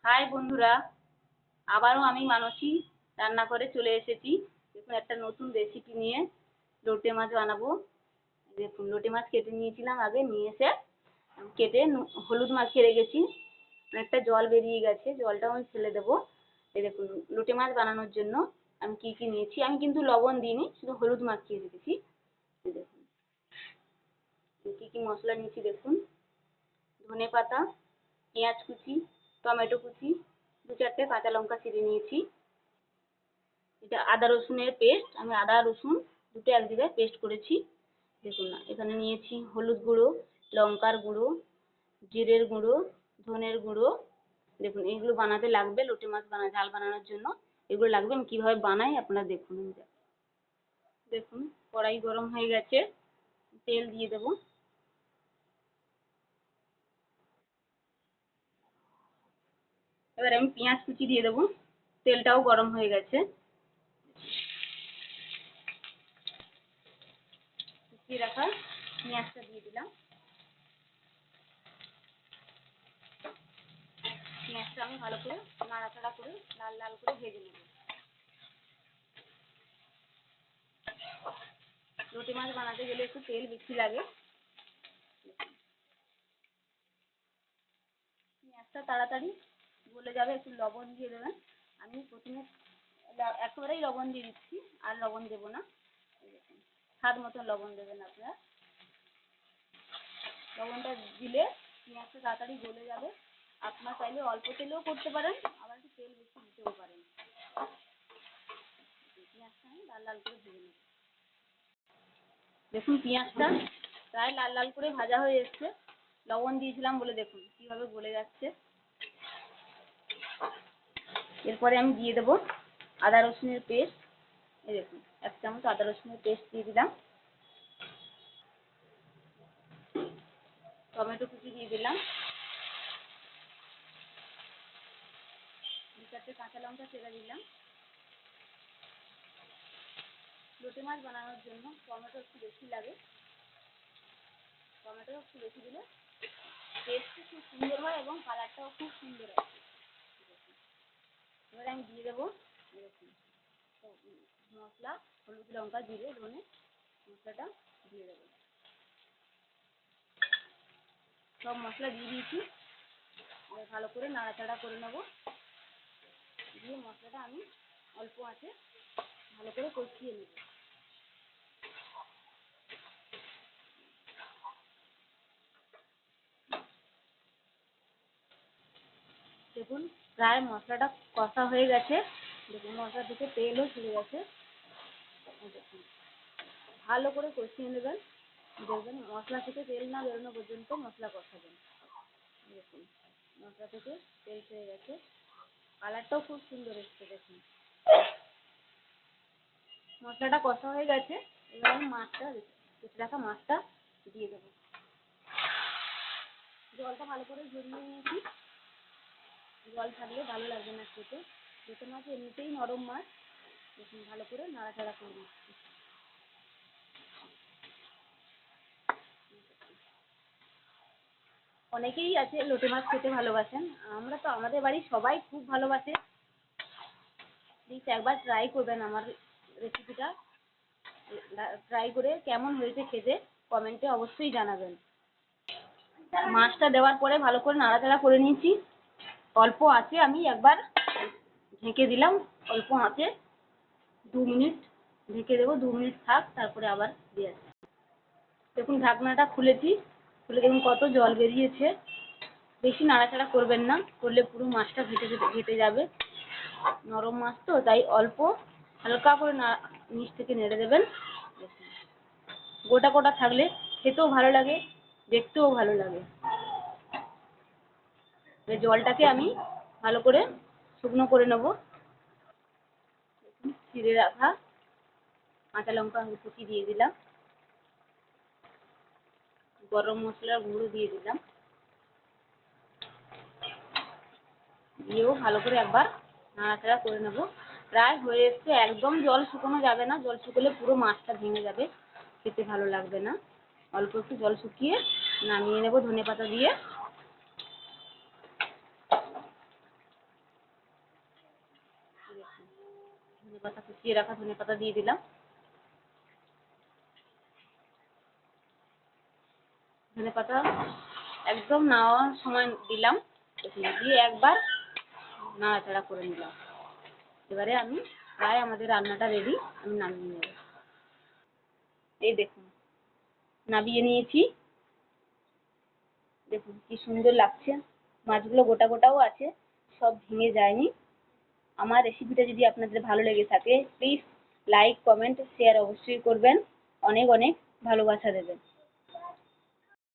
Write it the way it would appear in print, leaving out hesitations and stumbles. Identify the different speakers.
Speaker 1: High বন্ধুরা, আবারও আমি মানসী রান্নাঘরে চলে এসেছি। দেখুন একটা নতুন রেসিপি নিয়ে লোটে মাছ বানাবো। দেখুন লোটে মাছ কেটে নিয়েছিলাম, আগে নিয়ে এসে কেটে হলুদ মাখিয়ে রেখেছি। একটা জল বেরিয়ে গেছে, জলটাও আমি ফেলে দেবো। এই দেখুন লোটে মাছ বানানোর জন্য আমি কি কি নিয়েছি। আমি কিন্তু লবণ দিইনি, শুধু হলুদ মাখিয়ে রেখেছি। দেখুন কি কি মশলা নিয়েছি দেখুন। ধনে পাতা, পেঁয়াজ কুচি, টমেটো কুচি, 2-4টে কাঁচা লঙ্কা চিড়ে নিয়েছি। এটা আদা রসুনের পেস্ট, আমি আদা রসুন দুটো এক জায়গায় পেস্ট করেছি। দেখুন না, এখানে নিয়েছি হলুদ গুঁড়ো, লঙ্কার গুঁড়ো, জিরের গুঁড়ো, ধনের গুঁড়ো। দেখুন এইগুলো বানাতে লাগবে, লোটে মাছ ঝাল বানানোর জন্য এগুলো লাগবে। আমি কিভাবে বানাই আপনারা দেখুন। দেখুন কড়াই গরম হয়ে গেছে, তেল দিয়ে দেবো। এবার আমি পেঁয়াজ কুচি দিয়ে দেবো। তেলটাও গরম হয়ে গেছে, কুচিয়ে রাখা পেঁয়াজটা দিয়ে দিলাম। পেঁয়াজটা আমি ভালো করে নাড়াচাড়া করে লাল লাল করে ভেজে নেব। লোটে মাছ বানাতে গেলে একটু তেল বেশি লাগে। পেঁয়াজটা তাড়াতাড়ি গলে যাবে, একটু লবণ দিয়ে দেবেন। আমি প্রথমে একেবারেই লবণ দিয়ে দিচ্ছি, আর লবণ দেবো না। স্বাদ মতো লবণ দেবেন আপনারা। লবণটা দিলে পেঁয়াজটা তাড়াতাড়ি গলে যাবে। আপনার চাইলে অল্প তেলেও করতে পারেন, আবার একটু তেল বেশি দিতেও পারেন। পেঁয়াজটা আমি লাল লাল করে ভেজে নেব। দেখুন পেঁয়াজটা প্রায় লাল লাল করে ভাজা হয়ে এসছে। লবণ দিয়েছিলাম বলে দেখুন কিভাবে গলে যাচ্ছে। এরপরে আমি দিয়ে দেবো আদা রসুনের পেস্ট। এই দেখুন 1 চামচ আদা রসুনের পেস্ট দিয়ে দিলাম। টমেটো কুচি দিয়ে দিলাম। 2-4টে কাঁচা লঙ্কা চেরা দিলাম। লোটে মাছ বানানোর জন্য টমেটো একটু বেশি লাগে, টমেটো একটু বেশি দিলে টেস্টটা খুব সুন্দর হয় এবং কালারটাও খুব সুন্দর আসে। এবার আমি দিয়ে দেবো মশলা, হলুদ, লঙ্কা, জিরে, ধনে মশলাটা দিয়ে দেবো। সব মশলা দিয়ে দিয়েছি, এবার ভালো করে নাড়াচাড়া করে নেবো। দিয়ে মশলাটা আমি অল্প আঁচে ভালো করে কষিয়ে নেব। দেখুন প্রায় মশলাটা কষা হয়ে গেছে। দেখুন মশলা থেকে তেলও ছেড়ে গেছে। দেখুন ভালো করে কষিয়ে নেবেন, দেখবেন মশলা থেকে তেল না বেরোনো পর্যন্ত মশলা কষাবেন। দেখুন মশলা থেকে তেল ছেড়ে গেছে, কালারটাও খুব সুন্দর এসছে। দেখুন মশলাটা কষা হয়ে গেছে। এবার আমি কেটে রাখা মাছটা দিয়ে দেবো। জলটা ভালো করে ঝরিয়ে নিয়েছি, জল থাকলে ভালো লাগবে না খেতে। লোটে মাছ এমনিতেই নরম মাছ। দেখুন ভালো করে নাড়াচাড়া করে নিচ্ছি। অনেকেই আছে লোটে মাছ খেতে ভালোবাসেন, আমরা তো আমাদের বাড়ির সবাই খুব ভালোবাসে। প্লিজ একবার ট্রাই করবেন আমার রেসিপিটা। ট্রাই করে কেমন হয়েছে খেতে কমেন্টে অবশ্যই জানাবেন। মাছটা দেওয়ার পরে ভালো করে নাড়াচাড়া করে নিয়েছি। অল্প আঁচে আমি একবার ঢেকে দিলাম, অল্প আঁচে 2 মিনিট ঢেকে দেবো। 2 মিনিট থাক, তারপরে আবার দিয়ে আসবো। দেখুন ঢাকনাটা খুলেছি, খুলে দেখুন কত জল বেরিয়েছে। বেশি নাড়াচাড়া করবেন না, করলে পুরো মাছটা ঘেটে যাবে। নরম মাছ তো, তাই অল্প হালকা করে নিচ থেকে নেড়ে দেবেন। গোটা গোটা থাকলে খেতেও ভালো লাগে, দেখতেও ভালো লাগে। জলটাকে আমি ভালো করে শুকনো করে নেব। চিড়ে রাখা কাঁচা লঙ্কা কুচি দিয়ে দিলাম, গরম মশলার গুঁড়ো দিয়ে দিলাম। দিয়েও ভালো করে একবার নাড়াচাড়া করে নেব। প্রায় হয়ে এসছে, একদম জল শুকানো যাবে না, জল শুকোলে পুরো মাছটা ভেঙে যাবে, খেতে ভালো লাগবে না। অল্প একটু জল শুকিয়ে নামিয়ে নেব ধনেপাতা দিয়ে। ধনে পাতা, কুচিয়ে রাখা ধনে পাতা দিয়ে দিলাম। ধনে পাতা একদম নাড়ার সময় দিলাম, দিয়ে একবার নাড়াচাড়া করে নিলাম। এবারে আমি প্রায় আমাদের রান্নাটা রেডি, আমি নামিয়ে নেব। এই দেখুন নামিয়ে নিয়েছি, দেখুন কি সুন্দর লাগছে, মাছগুলো গোটা গোটাও আছে, সব ভেঙে যায়নি। আমার রেসিপিটা যদি আপনাদের ভালো লেগে থাকে প্লিজ লাইক, কমেন্ট, শেয়ার অবশ্যই করবেন, অনেক অনেক ভালোবাসা দেবেন।